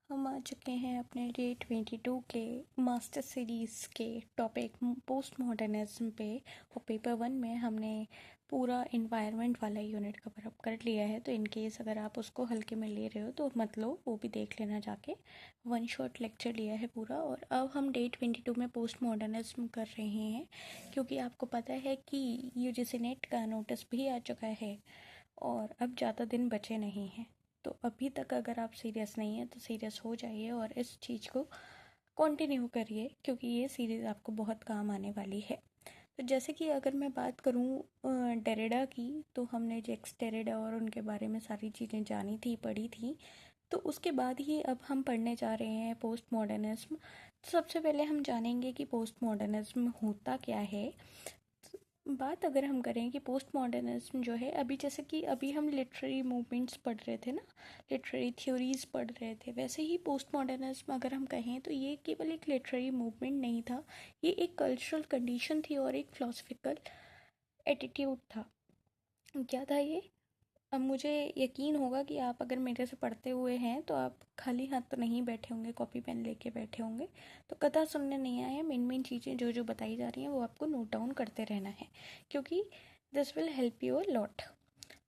हम आ चुके हैं अपने डे 22 के मास्टर सीरीज़ के टॉपिक पोस्ट मॉडर्निज्म पे। और पेपर 1 में हमने पूरा इन्वायरमेंट वाला यूनिट कवर अप कर लिया है। तो इन केस अगर आप उसको हल्के में ले रहे हो तो मत लो, वो भी देख लेना जाके। वन शॉट लेक्चर लिया है पूरा। और अब हम डे 22 में पोस्ट मॉडर्निज्म कर रहे हैं, क्योंकि आपको पता है कि यूजीसी नेट का नोटिस भी आ चुका है और अब ज़्यादा दिन बचे नहीं हैं। तो अभी तक अगर आप सीरियस नहीं हैं तो सीरियस हो जाइए और इस चीज़ को कंटिन्यू करिए, क्योंकि ये सीरीज़ आपको बहुत काम आने वाली है। तो जैसे कि अगर मैं बात करूँ डेरिडा की, तो हमने जैक्स डेरिडा और उनके बारे में सारी चीज़ें जानी थी, पढ़ी थी। तो उसके बाद ही अब हम पढ़ने जा रहे हैं पोस्ट मॉडर्निज्म। तो सबसे पहले हम जानेंगे कि पोस्ट मॉडर्निज्म होता क्या है। बात अगर हम करें कि पोस्ट मॉडर्निज्म जो है, अभी जैसे कि अभी हम लिटरेरी मूवमेंट्स पढ़ रहे थे ना, लिटरेरी थ्योरीज पढ़ रहे थे, वैसे ही पोस्ट मॉडर्निज्म अगर हम कहें तो ये केवल एक लिटरेरी मूवमेंट नहीं था, ये एक कल्चरल कंडीशन थी और एक फिलोसफिकल एटीट्यूड था। क्या था ये? अब मुझे यकीन होगा कि आप अगर मेरे से पढ़ते हुए हैं तो आप खाली हाथ तो नहीं बैठे होंगे, कॉपी पेन लेके बैठे होंगे। तो कथा सुनने नहीं आए हैं, मेन चीज़ें जो जो बताई जा रही हैं वो आपको नोट डाउन करते रहना है, क्योंकि this will help you a lot.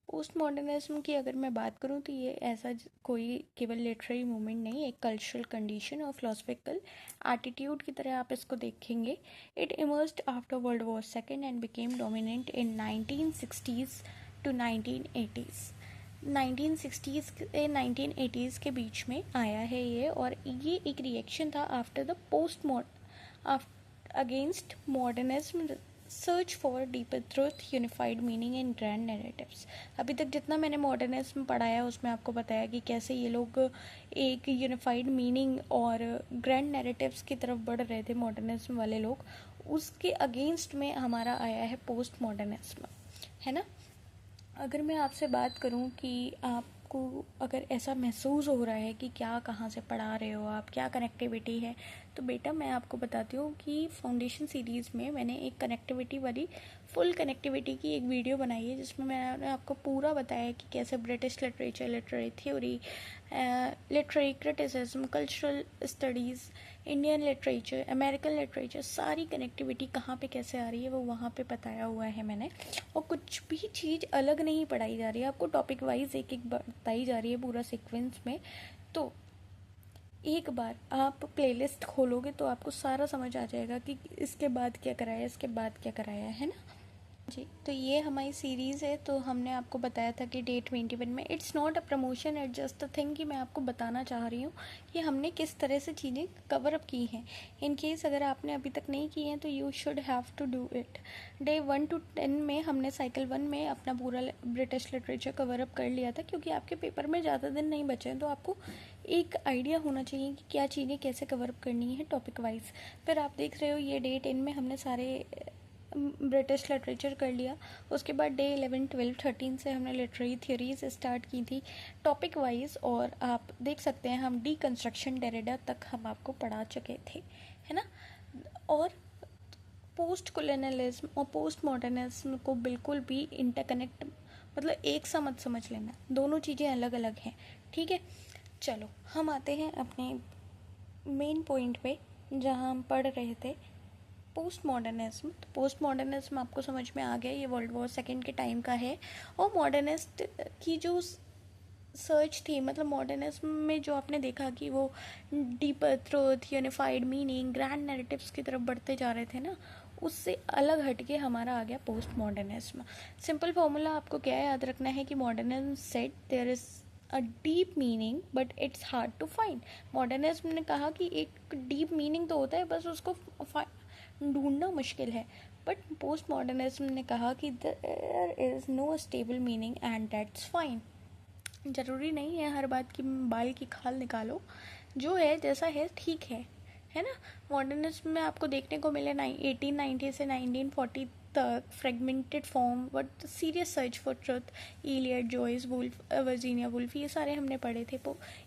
Post modernism की अगर मैं बात करूँ तो ये ऐसा कोई केवल लिटरेरी मूवमेंट नहीं, एक कल्चरल कंडीशन और फिलोसफिकल एटीट्यूड की तरह आप इसको देखेंगे। It emerged after world war second and became dominant in 1960s to 1980s। 1960s से 1980s के बीच में आया है ये, और ये एक रिएक्शन था after the post against modernism search for deeper truth, unified meaning and grand narratives. अभी तक जितना मैंने मॉडर्निज्म पढ़ाया उसमें आपको बताया कि कैसे ये लोग एक यूनिफाइड मीनिंग और ग्रैंड नैरेटिव्स की तरफ बढ़ रहे थे मॉडर्निज्म वाले लोग। उसके अगेंस्ट में हमारा आया है पोस्ट मॉडर्निज्म, है ना। अगर मैं आपसे बात करूं कि आपको अगर ऐसा महसूस हो रहा है कि क्या कहाँ से पढ़ा रहे हो आप, क्या कनेक्टिविटी है, तो बेटा मैं आपको बताती हूँ कि फाउंडेशन सीरीज़ में मैंने एक कनेक्टिविटी वाली फुल कनेक्टिविटी की एक वीडियो बनाई है, जिसमें मैंने आपको पूरा बताया है कि कैसे British literature, literary theory, literary criticism, cultural studies, Indian literature, American literature, सारी कनेक्टिविटी कहाँ पे कैसे आ रही है वो वहाँ पे बताया हुआ है मैंने। और कुछ भी चीज़ अलग नहीं पढ़ाई जा रही है, आपको टॉपिक वाइज एक एक बताई जा रही है पूरा सीक्वेंस में। तो एक बार आप प्लेलिस्ट खोलोगे तो आपको सारा समझ आ जाएगा कि इसके बाद क्या कराया, इसके बाद क्या कराया, है ना जी। तो ये हमारी सीरीज़ है। तो हमने आपको बताया था कि डे 21 में it's not a promotion, it just a thing, कि मैं आपको बताना चाह रही हूँ कि हमने किस तरह से चीज़ें कवर अप की हैं। इन केस अगर आपने अभी तक नहीं की हैं तो you should have to do it. Day 1 to 10 में हमने साइकिल 1 में अपना पूरा ब्रिटिश लिटरेचर कवर अप कर लिया था, क्योंकि आपके पेपर में ज़्यादा दिन नहीं बचे हैं, तो आपको एक आइडिया होना चाहिए कि क्या चीज़ें कैसे कवर अप करनी है टॉपिक वाइज। फिर आप देख रहे हो ये डे 10 में हमने सारे ब्रिटिश लिटरेचर कर लिया। उसके बाद डे 11, 12, 13 से हमने लिटरेरी थ्योरीज स्टार्ट की थी टॉपिक वाइज, और आप देख सकते हैं हम डीकंस्ट्रक्शन डेरिडा तक हम आपको पढ़ा चुके थे, है ना। और पोस्ट कोलोनियलिज्म और पोस्ट मॉडर्निज्म को बिल्कुल भी इंटरकनेक्ट, मतलब एक सा मत समझ लेना, दोनों चीज़ें अलग अलग हैं, ठीक है। चलो हम आते हैं अपने मेन पॉइंट पे, जहाँ हम पढ़ रहे थे पोस्ट मॉडर्निज्म। तो पोस्ट मॉडर्निज्म आपको समझ में आ गया, ये वर्ल्ड वॉर सेकेंड के टाइम का है। और मॉडर्निस्ट की जो सर्च थी, मतलब मॉडर्निज्म में जो आपने देखा कि वो deeper truth, unified meaning, grand narratives की तरफ बढ़ते जा रहे थे ना, उससे अलग हटके हमारा आ गया पोस्ट मॉडर्निज्म। सिंपल फॉर्मूला आपको क्या याद रखना है कि modernism said there is a deep meaning but it's hard to find. Modernism ने कहा कि एक डीप मीनिंग तो होता है, बस उसको ढूंढना मुश्किल है। बट पोस्ट मॉडर्निज्म ने कहा कि there is no stable meaning and that's fine. ज़रूरी नहीं है हर बात की बाल की खाल निकालो, जो है जैसा है ठीक है ना। मॉडर्निज्म में आपको देखने को मिले 1890 से 1940 तक fragmented form but serious search for truth, Iliad, Joyce, Woolf, Virginia Woolf, ये सारे हमने पढ़े थे,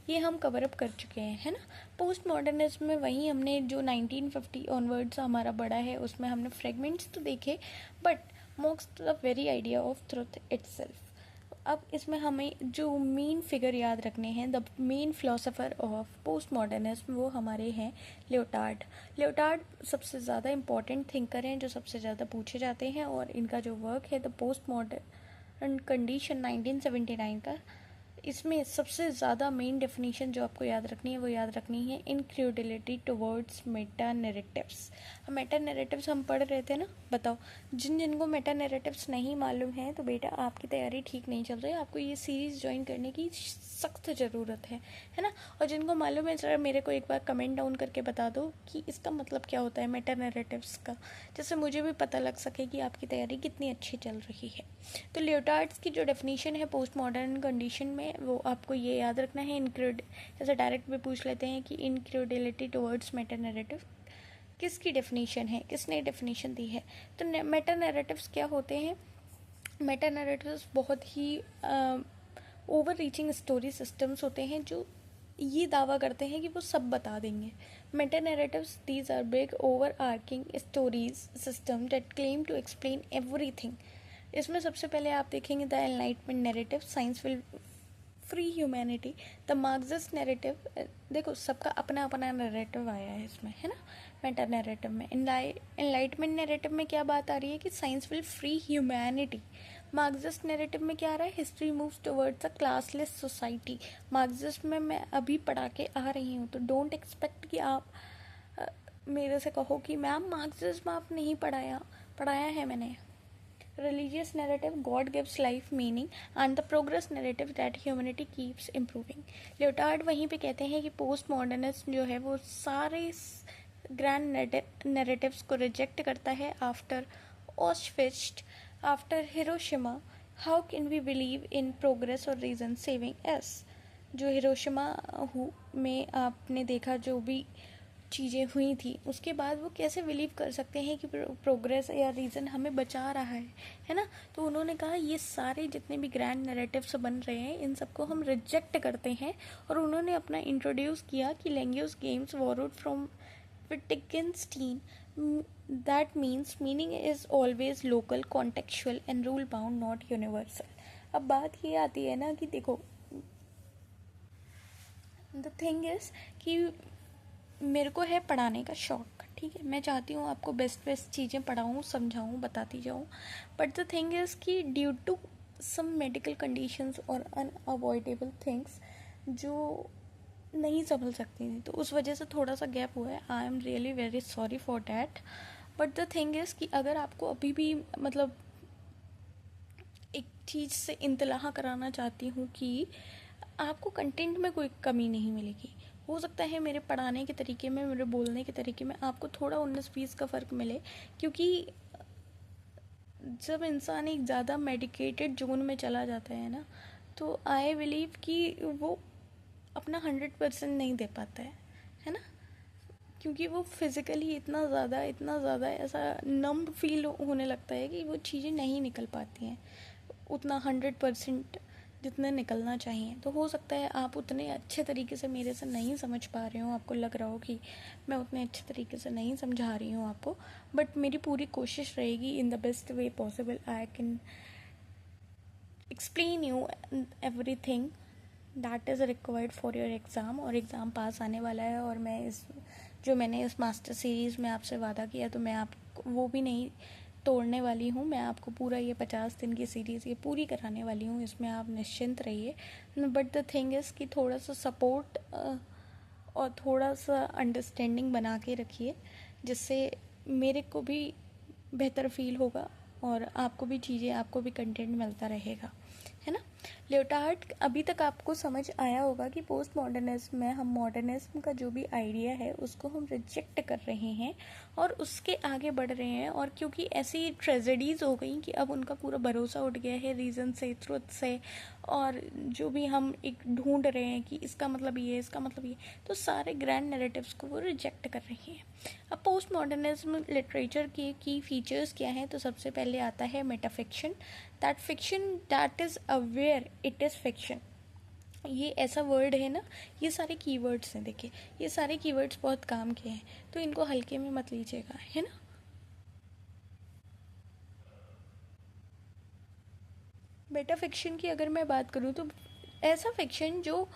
ये हम कवर अप कर चुके हैं, है ना। पोस्ट मॉडर्निज्म में वही हमने जो 1950 ऑनवर्ड्स हमारा बड़ा है, उसमें हमने फ्रेगमेंट्स तो देखे but मॉक्स the very idea of truth itself. अब इसमें हमें जो मेन फिगर याद रखने हैं, the main philosopher of post modernism, वो हमारे हैं लियोटार्ड। लियोटार्ड सबसे ज़्यादा इम्पॉर्टेंट थिंकर हैं जो सबसे ज़्यादा पूछे जाते हैं, और इनका जो वर्क है द पोस्ट मॉडर्न कंडीशन 1979 का, इसमें सबसे ज़्यादा मेन डेफिनेशन जो आपको याद रखनी है वो याद रखनी है incredulity towards meta narratives. Meta narratives हम पढ़ रहे थे ना, बताओ जिन जिनको मेटा नैरेटिव्स नहीं मालूम है तो बेटा आपकी तैयारी ठीक नहीं चल रही है, आपको ये सीरीज़ ज्वाइन करने की सख्त ज़रूरत है ना। और जिनको मालूम है ज़रा मेरे को एक बार कमेंट डाउन करके बता दो कि इसका मतलब क्या होता है मेटा नैरेटिव्स का, जिससे मुझे भी पता लग सके कि आपकी तैयारी कितनी अच्छी चल रही है। तो लियोटार्ड्स की जो डेफिनेशन है पोस्ट मॉडर्न कंडीशन में, वो आपको ये याद रखना है ऐसे डायरेक्ट भी पूछ लेते हैं कि इनक्रेडिलिटी टुवर्ड्स मेटा नैरेटिव किसकी डेफिनेशन है, किसने डेफिनेशन दी है। तो मेटा नैरेटिव्स क्या होते हैं? मेटा नैरेटिव्स बहुत ही ओवर रीचिंग स्टोरी सिस्टम्स होते हैं जो ये दावा करते हैं कि वो सब बता देंगे। Meta narratives these are big overarching stories system that claim to explain everything. इसमें सबसे पहले आप देखेंगे the enlightenment narrative, science will free humanity, the Marxist narrative. देखो सबका अपना अपना नैरेटिव आया है इसमें, है ना। मेटा नैरेटिव में एनलाइटमेंट नैरेटिव में क्या बात आ रही है कि science will free humanity. Marxist narrative में क्या आ रहा है? History moves towards a classless society. Marxist में मैं अभी पढ़ा के आ रही हूँ, तो डोंट एक्सपेक्ट कि आप मेरे से कहो कि मैम मार्क्सिज्म आप नहीं पढ़ाया है मैंने। religious narrative, God gives life meaning and the progress narrative that humanity keeps improving। Leotard वहीं पे कहते हैं कि पोस्ट मॉडर्निज्म जो है वो सारे ग्रैंड नैरेटिव्स को रिजेक्ट करता है। After Auschwitz, after Hiroshima, how can we believe in progress और रीजन सेविंग एस। जो हिरोशिमा में आपने देखा जो भी चीज़ें हुई थी, उसके बाद वो कैसे बिलीव कर सकते हैं कि प्रोग्रेस या रीज़न हमें बचा रहा है ना। तो उन्होंने कहा ये सारे जितने भी ग्रैंड नैरेटिव्स बन रहे हैं इन सबको हम रिजेक्ट करते हैं। और उन्होंने अपना इंट्रोड्यूस किया कि language games borrowed from Wittgenstein, that means meaning is always local, contextual and rule bound, not universal. अब बात ये आती है ना कि देखो द थिंग इज कि मेरे को है पढ़ाने का शौक, ठीक है, मैं चाहती हूँ आपको बेस्ट चीज़ें पढ़ाऊँ, समझाऊँ, बताती जाऊँ। बट द थिंग इज़ कि due to some medical conditions और अनअवॉइडेबल थिंग्स जो नहीं संभल सकती थी, तो उस वजह से थोड़ा सा गैप हुआ है। I am really very sorry for that. But the thing is कि अगर आपको अभी भी मतलब एक चीज़ से इंतलाह कराना चाहती हूँ कि आपको कंटेंट में कोई कमी नहीं मिलेगी। हो सकता है मेरे पढ़ाने के तरीके में, मेरे बोलने के तरीके में आपको थोड़ा 19-20 का फ़र्क मिले, क्योंकि जब इंसान एक ज़्यादा मेडिकेटेड जोन में चला जाता है ना, तो आई बिलीव कि वो अपना 100% नहीं दे पाता है ना। क्योंकि वो फिज़िकली इतना ज़्यादा ऐसा नम्ब फील होने लगता है कि वो चीज़ें नहीं निकल पाती हैं उतना 100% जितने निकलना चाहिए। तो हो सकता है आप उतने अच्छे तरीके से मेरे से नहीं समझ पा रहे हो, आपको लग रहा हो कि मैं उतने अच्छे तरीके से नहीं समझा रही हूँ आपको, बट मेरी पूरी कोशिश रहेगी in the best way possible I can explain you everything that is required for your exam. और एग्ज़ाम पास आने वाला है, और मैं जो मैंने इस मास्टर सीरीज़ में आपसे वादा किया तो मैं आपको वो भी नहीं तोड़ने वाली हूँ। मैं आपको पूरा ये 50 दिन की सीरीज़ ये पूरी कराने वाली हूँ, इसमें आप निश्चिंत रहिए। बट द थिंग इज़ कि थोड़ा सा सपोर्ट और थोड़ा सा अंडरस्टैंडिंग बना के रखिए, जिससे मेरे को भी बेहतर फील होगा और आपको भी चीज़ें, आपको भी कंटेंट मिलता रहेगा, है ना। लियोटार्ड, अभी तक आपको समझ आया होगा कि पोस्ट मॉडर्निज्म में हम मॉडर्निज्म का जो भी आइडिया है उसको हम रिजेक्ट कर रहे हैं और उसके आगे बढ़ रहे हैं। और क्योंकि ऐसी ट्रेजेडीज़ हो गई कि अब उनका पूरा भरोसा उठ गया है रीज़न से, ट्रुथ से, और जो भी हम एक ढूंढ रहे हैं कि इसका मतलब ये, इसका मतलब ये, तो सारे ग्रैंड नैरेटिव्स को वो रिजेक्ट कर रही हैं। अब पोस्ट मॉडर्निज्म लिटरेचर के की फीचर्स क्या हैं? तो सबसे पहले आता है metafiction, that fiction that is aware it is fiction. ये ऐसा वर्ड है ना, ये सारे कीवर्ड्स हैं, देखिए ये सारे कीवर्ड्स बहुत काम के हैं, तो इनको हल्के में मत लीजिएगा, है ना। मेटा फिक्शन की अगर मैं बात करूँ तो ऐसा फिक्शन जो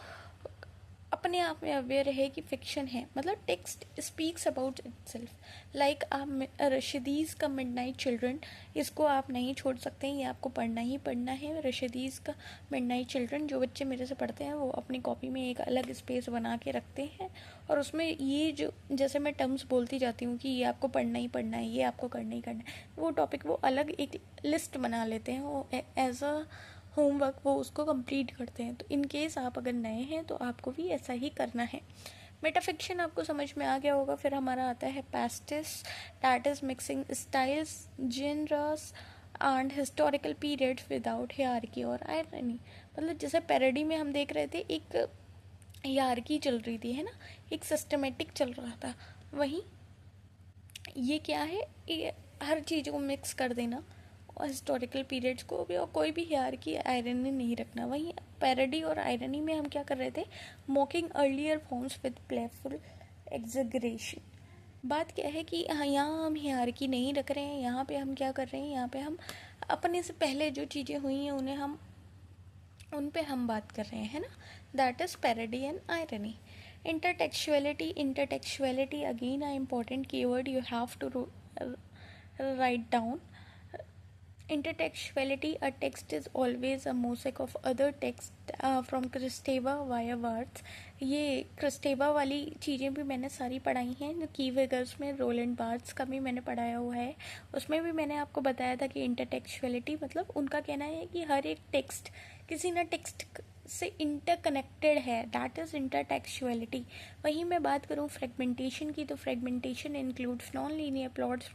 अपने आप में अवेयर है कि फिक्शन है, मतलब text speaks about itself. Like आप रशीदीज़ का मिडनाइट चिल्ड्रन, इसको आप नहीं छोड़ सकते हैं, ये आपको पढ़ना ही पढ़ना है। रशीदीज़ का मिडनाइट चिल्ड्रन, जो बच्चे मेरे से पढ़ते हैं वो अपनी कॉपी में एक अलग स्पेस बना के रखते हैं और उसमें ये जो जैसे मैं टर्म्स बोलती जाती हूँ कि ये आपको पढ़ना ही पढ़ना है, ये आपको करना ही करना है, वो टॉपिक वो अलग एक लिस्ट बना लेते हैं, वो एज अ होमवर्क वो उसको कंप्लीट करते हैं। तो इन केस आप अगर नए हैं तो आपको भी ऐसा ही करना है। मेटाफिक्शन आपको समझ में आ गया होगा। फिर हमारा आता है pastiche, that is mixing styles, genres and historical periods without hierarchy or irony. मतलब जैसे पैरोडी में हम देख रहे थे एक हियरकी चल रही थी, है ना, एक सिस्टमेटिक चल रहा था। वहीं ये क्या है, ये हर चीज़ को मिक्स कर देना और हिस्टोरिकल पीरियड्स को भी, और कोई भी हियरकी आयरनी नहीं रखना। वहीं पैरोडी और आयरनी में हम क्या कर रहे थे, मॉकिंग earlier forms with playful exaggeration. बात क्या है कि हाँ, यहाँ हम हियरकी नहीं रख रहे हैं, यहाँ पे हम क्या कर रहे हैं, यहाँ पे हम अपने से पहले जो चीज़ें हुई हैं उन्हें हम उन पे हम बात कर रहे हैं, है ना। That is parody and irony. Intertextuality again a important keyword you have to write down. Intertextuality, a text is always a mosaic of other text from Kristeva via words. ये क्रिस्टेवा वाली चीज़ें भी मैंने सारी पढ़ाई हैं। की फिगर्स में रोलैंड बार्थ्स का भी मैंने पढ़ाया हुआ है, उसमें भी मैंने आपको बताया था कि इंटरटेक्चुअलिटी मतलब उनका कहना है कि हर एक टेक्स्ट किसी ना टेक्स्ट से इंटरकनेक्टेड है, दैट इज़ इंटरटेक्चुअलिटी। वहीं मैं बात करूँ फ्रेगमेंटेशन की, तो fragmentation includes non linear plots,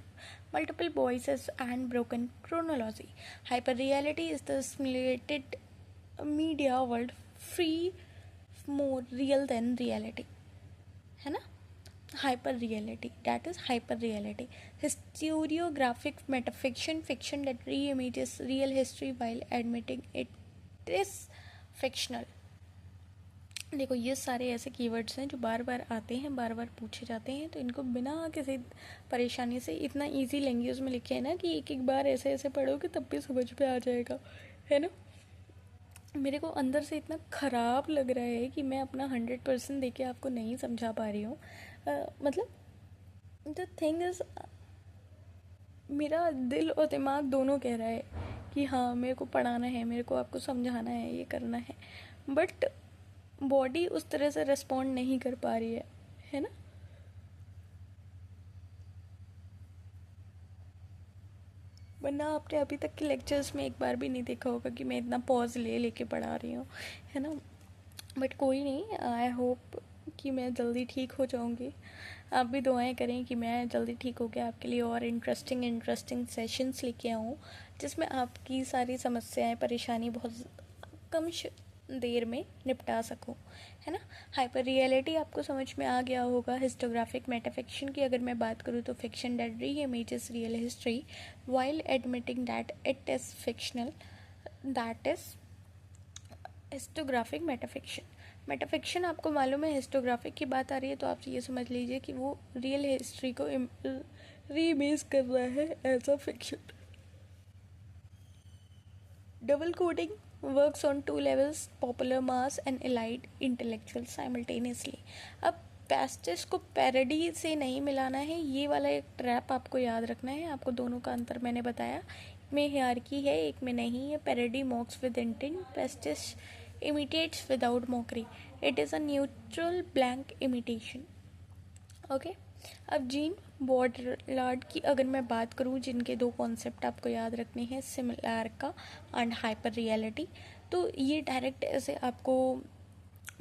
multiple voices and broken chronology. Hyperreality is the simulated media world free more real than reality, है ना। hyper reality, that is hyper reality. Historiographic metafiction, fiction that reimages real history while admitting it is fictional. देखो ये सारे ऐसे keywords हैं जो बार बार आते हैं, बार बार पूछे जाते हैं, तो इनको बिना किसी परेशानी से इतना इजी लैंग्वेज में लिखे है ना कि एक एक बार ऐसे ऐसे पढ़ोगे तब भी समझ में आ जाएगा, है ना। मेरे को अंदर से इतना ख़राब लग रहा है कि मैं अपना 100% दे के आपको नहीं समझा पा रही हूँ। मतलब द थिंग इज़, मेरा दिल और दिमाग दोनों कह रहा है कि हाँ मेरे को पढ़ाना है, मेरे को आपको समझाना है, ये करना है, बट बॉडी उस तरह से रिस्पॉन्ड नहीं कर पा रही है ना। वरना आपने अभी तक के लेक्चर्स में एक बार भी नहीं देखा होगा कि मैं इतना पॉज ले लेके पढ़ा रही हूँ, है ना। बट कोई नहीं, आई होप कि मैं जल्दी ठीक हो जाऊँगी। आप भी दुआएं करें कि मैं जल्दी ठीक हो गया आपके लिए और इंटरेस्टिंग सेशंस लेके आऊँ जिसमें आपकी सारी समस्याएं परेशानी बहुत कम देर में निपटा सकूं, है ना। हाइपर रियलिटी आपको समझ में आ गया होगा। हिस्टोग्राफिक मेटाफिक्शन की अगर मैं बात करूँ तो fiction that re images real history while admitting that it is fictional, that is historiographic metafiction. Metafiction आपको मालूम है, हिस्टोग्राफिक की बात आ रही है तो आप ये समझ लीजिए कि वो रियल हिस्ट्री को री इमेज कर रहा है as a fiction. Double coding works on two levels, popular mass and elite intellectual simultaneously. अब पैस्टिस को पैरोडी से नहीं मिलाना है, ये वाला एक ट्रैप आपको याद रखना है। आपको दोनों का अंतर मैंने बताया, एक में हियरकी है, एक में नहीं है। Parody mocks with intent, pastiche imitates without mockery, it is a neutral blank imitation. Okay, अब जीन बॉडलार्ड की अगर मैं बात करूँ, जिनके दो कॉन्सेप्ट आपको याद रखने हैं, सिमिलैरिका एंड हाइपर रियलिटी, तो ये डायरेक्ट ऐसे आपको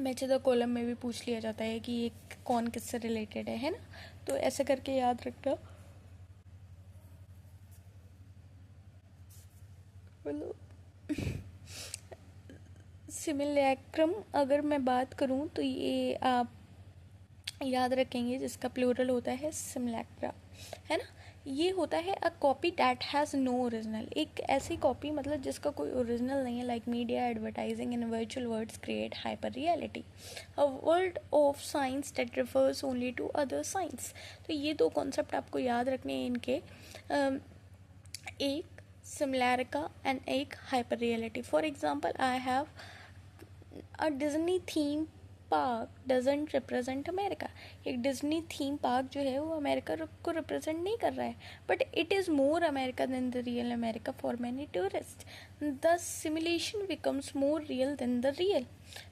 मैच द कॉलम में भी पूछ लिया जाता है कि ये कौन किससे रिलेटेड है ना। तो ऐसे करके याद रखना। सिमिलैक्रम अगर मैं बात करूँ तो ये आप याद रखेंगे, जिसका प्लूरल होता है सिमिलैक्रा, है ना। ये होता है a copy that has no original, एक ऐसी कॉपी मतलब जिसका कोई ओरिजिनल नहीं है। Like media advertising in virtual words create hyper reality, a world of science that refers only to other science. तो ये दो कॉन्सेप्ट आपको याद रखने हैं इनके। एक सिमिलैरिका एंड एक hyper reality. For example, I have a Disney theme park doesn't represent America. एक डिज्नी थीम पार्क जो है वो अमेरिका को रिप्रेजेंट नहीं कर रहा है, but it is more America than the real America for many tourist. The simulation becomes more real than the real.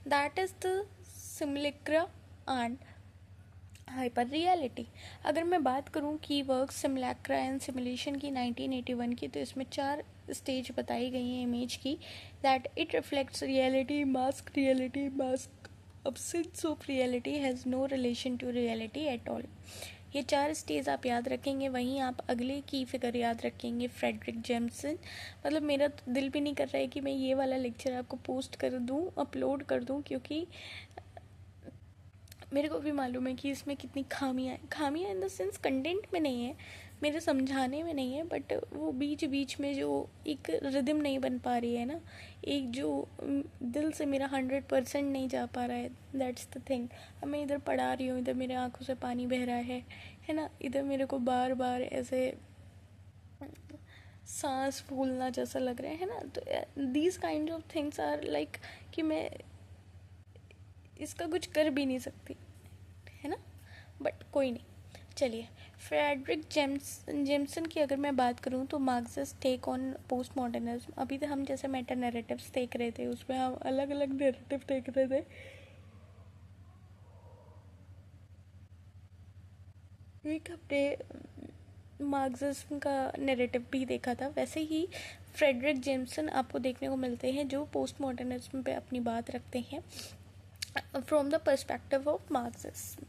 That is the simulacra and hyper reality. अगर मैं बात करूं की वर्क सिमुलैक्रा एंड सिमुलेशन की 1981 की, तो इसमें 4 स्टेज बताई गई हैं इमेज की. That it reflects reality, mask absence of reality has no relation to reality at all. ये 4 स्टेज आप याद रखेंगे. वहीं आप अगले की फिगर याद रखेंगे, फ्रेडरिक जेम्सन. मतलब मेरा तो दिल भी नहीं कर रहा है कि मैं ये वाला लेक्चर आपको पोस्ट कर दूं, अपलोड कर दूं, क्योंकि मेरे को भी मालूम है कि इसमें कितनी खामियाँ इन द सेंस कंटेंट में नहीं है, मेरे समझाने में नहीं है, बट वो बीच बीच में जो एक रिदम नहीं बन पा रही है ना, एक जो दिल से मेरा 100% नहीं जा पा रहा है. That's the thing. अब मैं इधर पढ़ा रही हूँ, इधर मेरे आंखों से पानी बह रहा है ना. इधर मेरे को बार बार ऐसे सांस फूलना जैसा लग रहा है ना. तो these kind of things are like कि मैं इसका कुछ कर भी नहीं सकती, है ना. बट कोई नहीं, चलिए. फ्रेडरिक जेम्सन की अगर मैं बात करूं तो Marxist take on post modernism. अभी तो हम जैसे मेटा नैरेटिव्स देख रहे थे, उसमें हम अलग अलग नैरेटिव देख रहे थे. एक अपने मार्क्सिज्म का नैरेटिव भी देखा था. वैसे ही फ्रेडरिक जेम्सन आपको देखने को मिलते हैं जो पोस्ट मॉडर्निज्म पे अपनी बात रखते हैं from the perspective of Marxism.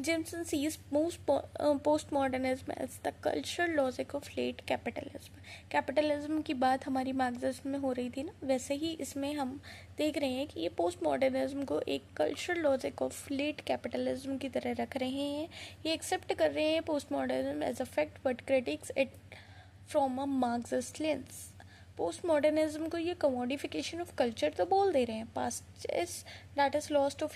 Jameson sees postmodernism as the cultural logic of late capitalism. Capitalism की बात हमारी मार्क्सिज्म में हो रही थी ना, वैसे ही इसमें हम देख रहे हैं कि ये पोस्ट मॉडर्निज्म को एक cultural logic of late capitalism की तरह रख रहे हैं. ये एक्सेप्ट कर रहे हैं post modernism as a fact, but critics it from a Marxist lens. Post modernism को ये कमोडिफिकेशन ऑफ कल्चर तो बोल दे रहे हैं. Past is that is lost of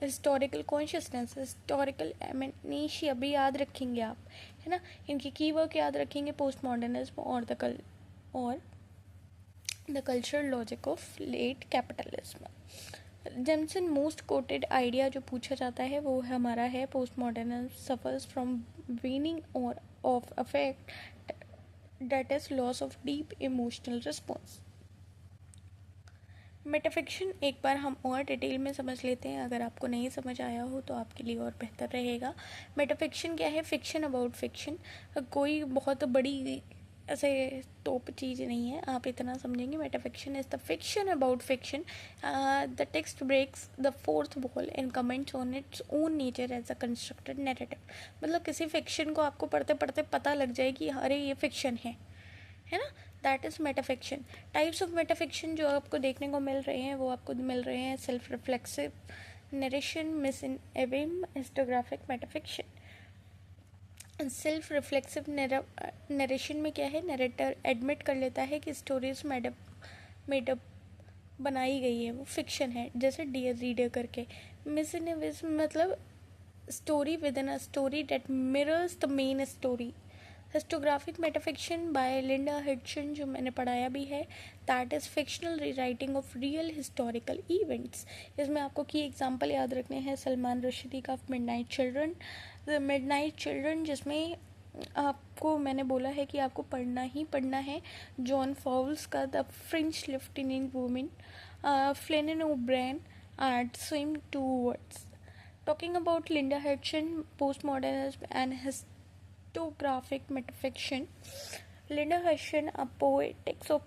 historical consciousness, historical amnesia भी याद रखेंगे आप, है ना. इनकी कीवर्ड याद रखेंगे, post modernism or the cultural logic of late capitalism. Jameson most quoted idea जो पूछा जाता है वो हमारा है, post modernism suffers from waning और of affect, that is loss of deep emotional response. Metafiction एक बार हम और डिटेल में समझ लेते हैं. अगर आपको नहीं समझ आया हो तो आपके लिए और बेहतर रहेगा. मेटाफिक्शन क्या है? Fiction about fiction. कोई बहुत बड़ी ऐसे टॉप चीज़ नहीं है, आप इतना समझेंगे. Metafiction is the fiction about fiction. The text breaks the fourth wall and comments on its own nature as a constructed narrative. मतलब किसी फिक्शन को आपको पढ़ते पढ़ते पता लग जाए कि अरे ये फिक्शन है ना. That is metafiction. Types of metafiction जो आपको देखने को मिल रहे हैं वो आपको मिल रहे हैं सेल्फ रिफ्लेक्सिव नरेशन, मिस इन एविम, हिस्टोग्राफिक मेटाफिक्शन. सेल्फ रिफ्लेक्सिव नरेशन में क्या है? नरेटर एडमिट कर लेता है कि स्टोरीज मेडअप बनाई गई है, वो फिक्शन है, जैसे डियर रीडर करके. मिस इन मतलब story within a story that mirrors the main story. Historiographic metafiction by Linda Hutcheon जो मैंने पढ़ाया भी है, that is fictional rewriting of real historical events. इसमें आपको की एग्जांपल याद रखने हैं सलमान रुश्दी का मिडनाइट चिल्ड्रन, जिसमें आपको मैंने बोला है कि आपको पढ़ना ही पढ़ना है. जॉन फॉल्स का the French lieutenant women, Flann O'Brien and swim two words. Talking about Linda Hutcheon, post modernism and historiographic metafiction. Linda Hudson, a poetics of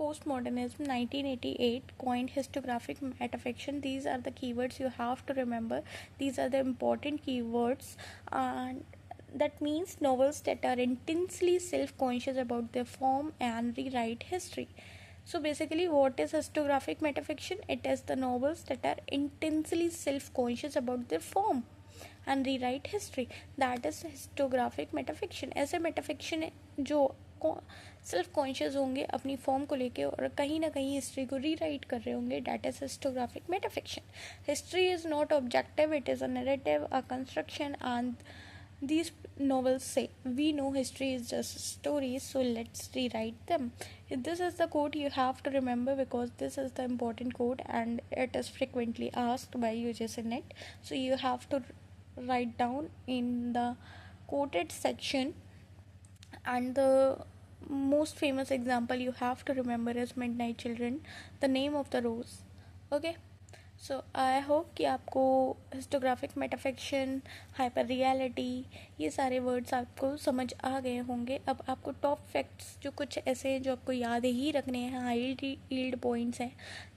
postmodernism, 1988, coined historiographic metafiction. These are the keywords you have to remember. These are the important keywords, and that means novels that are intensely self-conscious about their form and rewrite history. So basically, what is historiographic metafiction? It is the novels that are intensely self-conscious about their form and rewrite history. That is historiographic metafiction. ऐसे metafiction जो self conscious होंगे अपनी form को लेके और कहीं ना कहीं हिस्ट्री को रीराइट कर रहे होंगे. That is historiographic metafiction. History is not objective, it is a narrative, a construction, and These novels say, we know history is just stories, so let's rewrite them. This is the quote you have to remember because this is the important quote and it is frequently asked by users in it. So you have to write down in the quoted section. And the most famous example you have to remember is Midnight Children, the name of the rose. Okay, so I hope कि आपको हिस्टोग्राफिक metafiction, hyper reality, ये सारे words आपको समझ आ गए होंगे. अब आपको टॉप फैक्ट्स जो कुछ ऐसे हैं जो आपको याद ही रखने हैं, हाई यील्ड पॉइंट्स हैं,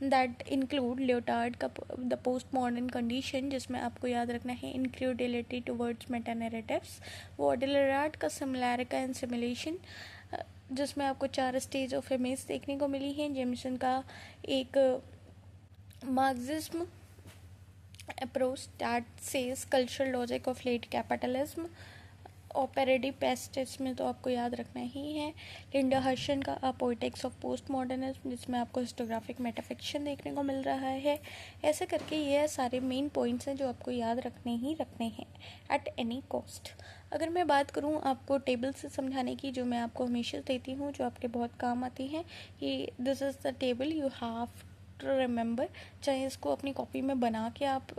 दैट इंक्लूड लियोटार्ड का द पोस्ट मॉडर्न कंडीशन, जिसमें आपको याद रखना है इंक्लूडिलिटी टुवर्ड्स मेटा नैरेटिव्स, वॉडलरार्ड का सिमिलैरिका एंड सिमुलेशन, जिसमें आपको 4 स्टेज ऑफ इमेज देखने को मिली हैं, जेमिसन का एक Marxism approach that says cultural logic of late capitalism, और पैरेडी पेस्टिस में तो आपको याद रखना ही है. लिंडा हर्शन का अ पोएटिक्स ऑफ पोस्ट मॉडर्निज्म, जिसमें आपको हिस्टोग्राफिक मेटाफिक्शन देखने को मिल रहा है. ऐसे करके ये सारे मेन पॉइंट्स हैं जो आपको याद रखने ही रखने हैं एट एनी कॉस्ट. अगर मैं बात करूँ आपको टेबल से समझाने की, जो मैं आपको हमेशा देती हूँ, जो आपके बहुत काम आती हैं, कि this is the table you have to remember. चाहे इसको अपनी कॉपी में बना के आप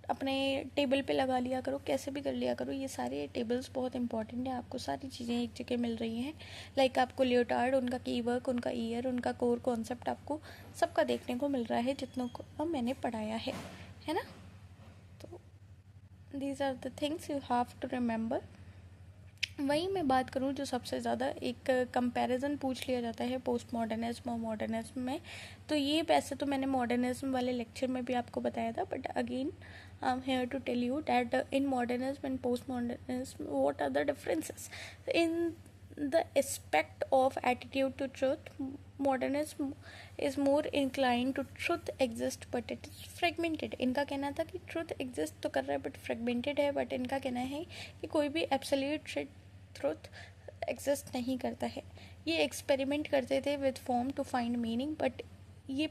अपने टेबल पे लगा लिया करो, कैसे भी कर लिया करो. ये सारे टेबल्स बहुत इंपॉर्टेंट है. आपको सारी चीज़ें एक जगह मिल रही हैं. लाइक आपको लियोटार्ड, उनका कीवर्क, उनका ईयर, उनका कोर कॉन्सेप्ट आपको सबका देखने को मिल रहा है जितनों को मैंने पढ़ाया है ना. तो these are the things you have to remember. वहीं मैं बात करूं जो सबसे ज़्यादा एक कंपैरिजन पूछ लिया जाता है पोस्ट मॉडर्निज्म और मॉडर्निज्म में, तो ये वैसे तो मैंने मॉडर्निज्म वाले लेक्चर में भी आपको बताया था, but again I am here to tell you that in modernism and post modernism what are the differences in the aspect of attitude to truth. Modernism is more inclined to truth exist but it is fragmented. इनका कहना था कि truth exist तो कर रहा है but fragmented है, but इनका कहना है कि कोई भी absolute truth exist नहीं करता है. ये एक्सपेरिमेंट करते थे with form to find meaning, but ये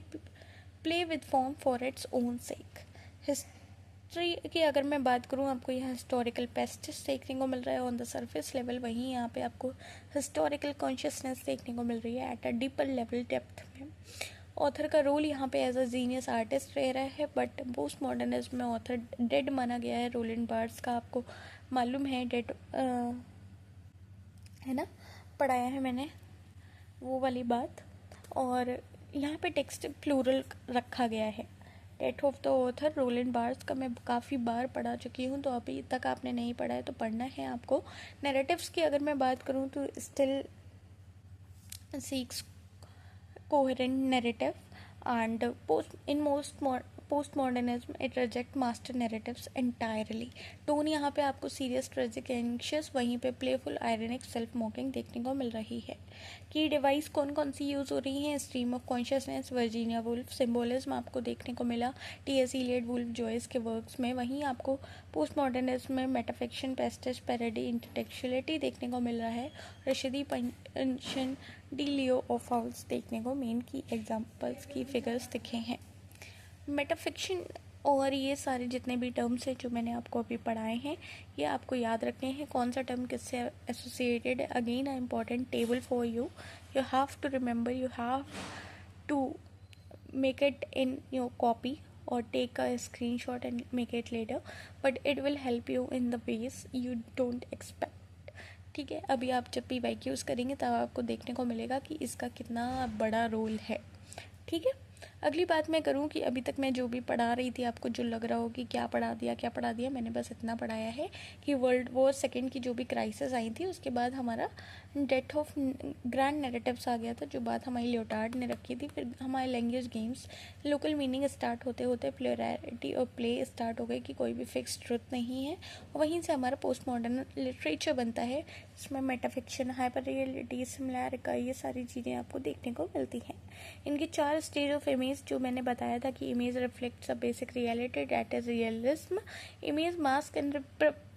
play with form for its own sake. History की अगर मैं बात करूँ, आपको यहाँ हिस्टोरिकल पेस्टिस देखने को मिल रहा है ऑन द सरफेस लेवल, वहीं यहाँ पे आपको हिस्टोरिकल कॉन्शियसनेस देखने को मिल रही है at a deeper level, depth में. ऑथर का रोल यहाँ पे एज अ जीनियस आर्टिस्ट रह रहा है, बट पोस्ट मॉडर्निज्म में ऑथर डेड माना गया है. रोलैंड बार्थ्स का आपको मालूम है, डेड है ना, पढ़ाया है मैंने वो वाली बात. और यहाँ पे टेक्स्ट प्लूरल रखा गया है. Death of the author Roland Barthes का मैं काफ़ी बार पढ़ा चुकी हूँ, तो अभी तक आपने नहीं पढ़ा है तो पढ़ना है आपको. नैरेटिव्स की अगर मैं बात करूँ तो still seeks coherent narrative and post modernism it reject master narratives entirely. Tone यहाँ पे आपको सीरियस, ट्रेजिक, एंशियस, वहीं पे प्लेफुल, आयरनिक, सेल्फ मॉकिंग देखने को मिल रही है. की डिवाइस कौन कौन सी यूज़ हो रही हैं? Stream of consciousness, Virginia Woolf, symbolism आपको देखने को मिला टी.एस. इलियट, वुल्फ जॉयस के वर्क्स में. वहीं आपको पोस्ट मॉडर्निज्म में मेटाफिक्शन, पेस्टिस, पैरोडी, इंटेलेक्चुअलिटी देखने को मिल रहा है. Rashidi, pension, D Leo of house देखने को मेन की एग्जाम्पल्स की फिगर्स दिखे हैं. मेटाफिक्शन और ये सारे जितने भी टर्म्स हैं जो मैंने आपको अभी पढ़ाए हैं, ये आपको याद रखने हैं कौन सा टर्म किससे एसोसिएटेड है. Again a important table for you have to remember, you have to make it in your copy or take a screenshot and make it later, but it will help you in the ways you don't expect. ठीक है, अभी आप जब भी वाइक use करेंगे तब आपको देखने को मिलेगा कि इसका कितना बड़ा रोल है. ठीक है, अगली बात मैं करूँ कि अभी तक मैं जो भी पढ़ा रही थी, आपको जो लग रहा हो कि क्या पढ़ा दिया, मैंने बस इतना पढ़ाया है कि वर्ल्ड वॉर सेकेंड की जो भी क्राइसिस आई थी उसके बाद हमारा डेथ ऑफ ग्रैंड नैरेटिव्स आ गया था, जो बात हमारी लियोटार्ड ने रखी थी. फिर हमारे language games, local meaning start होते होते प्लेयरिटी और प्ले स्टार्ट हो गई कि कोई भी फिक्स ट्रुथ नहीं है. वहीं से हमारा पोस्ट मॉडर्न लिटरेचर बनता है, इसमें मेटाफिक्शन, हाइपर रियलिटी, सिमिलैरिका, ये सारी चीज़ें आपको देखने को मिलती हैं. इनके 4 स्टेज ऑफ इमेज जो मैंने बताया था कि image reflects a basic reality, that is realism. Image mask and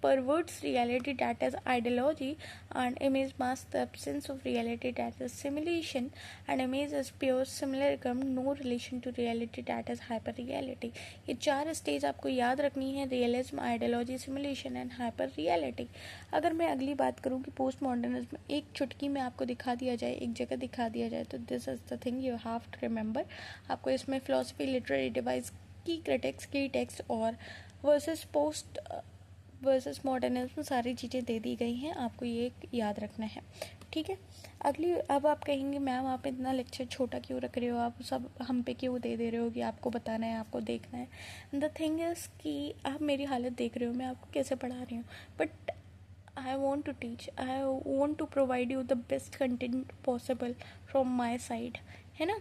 perverts reality that is ideology, and image masks the absence of reality that is simulation, and image is pure simulacrum, no relation to reality that is hyper reality. ये 4 stage आपको याद रखनी है, realism, ideology, simulation and hyper reality. अगर मैं अगली बात करूँ कि पोस्ट मॉडर्निज्म एक चुटकी में आपको दिखा दिया जाए, एक जगह दिखा दिया जाए, तो this is the thing you have to remember. आपको इसमें फिलोसफी, लिटरेरी डिवाइस, की क्रिटिक्स, की टेक्स्ट और वर्सेस मॉडर्निज्म सारी चीज़ें दे दी गई हैं. आपको ये याद रखना है, ठीक है. अगली, अब आप कहेंगे मैम आप इतना लेक्चर छोटा क्यों रख रहे हो, आप सब हम पे क्यों दे दे रहे हो कि आपको बताना है, आपको देखना है. द थिंग इज़ कि आप मेरी हालत देख रहे हो, मैं आपको कैसे पढ़ा रही हूँ, but I want to teach, I want to provide you the best content possible from my side, है ना.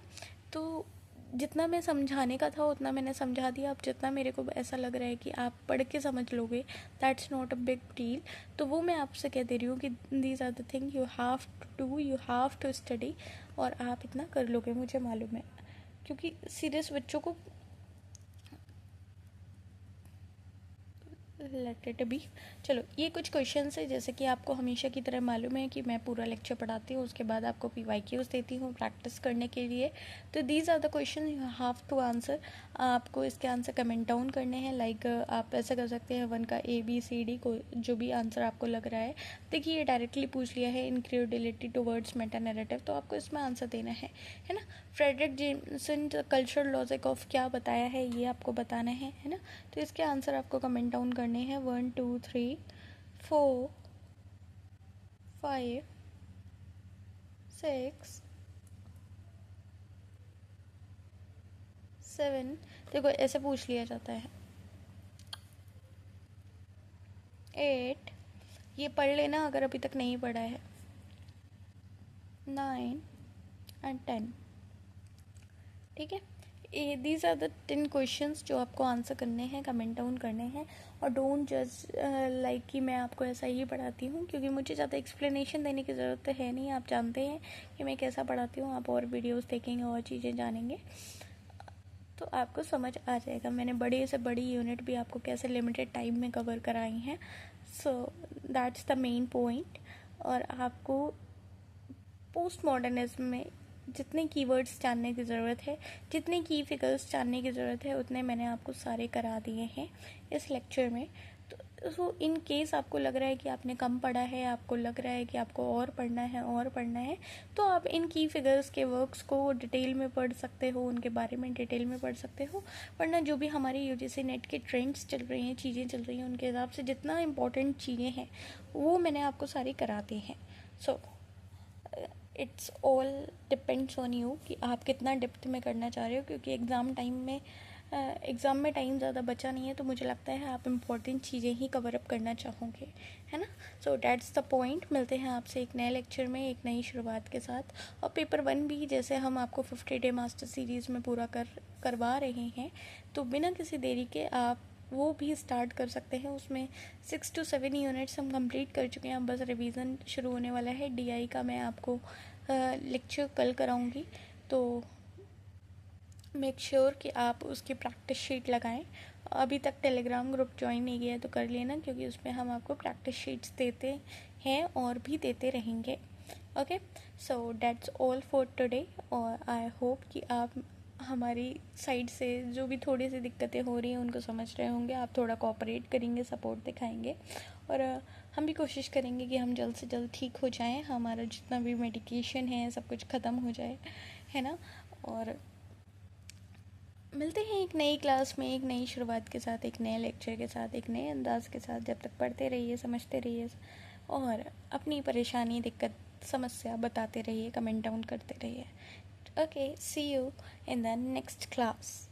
तो जितना मैं समझाने का था उतना मैंने समझा दिया. अब जितना मेरे को ऐसा लग रहा है कि आप पढ़ के समझ लोगे, that's not a big deal. तो वो मैं आपसे कह दे रही हूँ कि these are the thing you have to do, you have to study, और आप इतना कर लोगे, मुझे मालूम है, क्योंकि सीरियस बच्चों को लेट इट बी. चलो, ये कुछ क्वेश्चंस है. जैसे कि आपको हमेशा की तरह मालूम है कि मैं पूरा लेक्चर पढ़ाती हूँ, उसके बाद आपको PYQs देती हूँ प्रैक्टिस करने के लिए. तो these are the question you have to answer. आपको इसके आंसर कमेंट डाउन करने हैं. लाइक आप ऐसा कर सकते हैं 1 का ABCD को, जो भी आंसर आपको लग रहा है. देखिए, ये डायरेक्टली पूछ लिया है, इनक्रेडिबिलिटी टुवर्ड्स मेटा नैरेटिव, तो आपको इसमें आंसर देना है ना. Fredric Jameson cultural logic of क्या बताया है, ये आपको बताना है ना. तो इसके आंसर आपको कमेंट डाउन करने हैं. 1 2 3 4 5 6 7. देखो, ऐसे पूछ लिया जाता है. 8. ये पढ़ लेना अगर अभी तक नहीं पढ़ा है. 9 एंड 10. ठीक है. दीज आर द 10 क्वेश्चंस जो आपको आंसर करने हैं, कमेंट डाउन करने हैं. और डोंट जज लाइक कि मैं आपको ऐसा ही पढ़ाती हूँ, क्योंकि मुझे ज़्यादा एक्सप्लेनेशन देने की ज़रूरत है नहीं. आप जानते हैं कि मैं कैसा पढ़ाती हूँ. आप और वीडियोस देखेंगे और चीज़ें जानेंगे तो आपको समझ आ जाएगा. मैंने बड़ी से बड़ी यूनिट भी आपको कैसे लिमिटेड टाइम में कवर कराई हैं. So that's the main point. और आपको पोस्ट मॉडर्निज्म में जितने कीवर्ड्स जानने की ज़रूरत है, जितने की फिगर्स जानने की ज़रूरत है, उतने मैंने आपको सारे करा दिए हैं इस लेक्चर में. तो इन केस आपको लग रहा है कि आपने कम पढ़ा है, आपको लग रहा है कि आपको और पढ़ना है, तो आप इन की फिगर्स के वर्क्स को डिटेल में पढ़ सकते हो, उनके बारे में डिटेल में पढ़ सकते हो. वरना जो भी हमारी UGC नेट के ट्रेंड्स चल रही हैं, चीज़ें चल रही हैं, उनके हिसाब से जितना इम्पोर्टेंट चीज़ें हैं वो मैंने आपको सारी करा दी हैं. So it's all depends on you कि आप कितना डेप्थ में करना चाह रहे हो, क्योंकि एग्ज़ाम में टाइम ज़्यादा बचा नहीं है. तो मुझे लगता है आप इम्पॉर्टेंट चीज़ें ही कवर अप करना चाहोगे, है ना. So that's the point. मिलते हैं आपसे एक नए लेक्चर में, एक नई शुरुआत के साथ. और पेपर 1 भी जैसे हम आपको 50 डे मास्टर सीरीज़ में पूरा करवा रहे हैं, तो बिना किसी देरी के आप वो भी स्टार्ट कर सकते हैं. उसमें 6 to 7 यूनिट्स हम कंप्लीट कर चुके हैं. अब बस रिवीजन शुरू होने वाला है. DI का मैं आपको लेक्चर कल कराऊंगी, तो मेक श्योर कि आप उसकी प्रैक्टिस शीट लगाएं. अभी तक टेलीग्राम ग्रुप ज्वाइन नहीं किया है तो कर लेना, क्योंकि उसमें हम आपको प्रैक्टिस शीट्स देते हैं और भी देते रहेंगे. Okay, so that's all for today. और आई होप कि आप हमारी साइड से जो भी थोड़ी सी दिक्कतें हो रही हैं उनको समझ रहे होंगे. आप थोड़ा कोऑपरेट करेंगे, सपोर्ट दिखाएंगे, और हम भी कोशिश करेंगे कि हम जल्द से जल्द ठीक हो जाएं, हमारा जितना भी मेडिकेशन है सब कुछ ख़त्म हो जाए, है ना. और मिलते हैं एक नई क्लास में, एक नई शुरुआत के साथ, एक नए लेक्चर के साथ, एक नए अंदाज के साथ. जब तक पढ़ते रहिए, समझते रहिए, और अपनी परेशानी, दिक्कत, समस्या बताते रहिए, कमेंट डाउन करते रहिए. Okay, see you in the next class.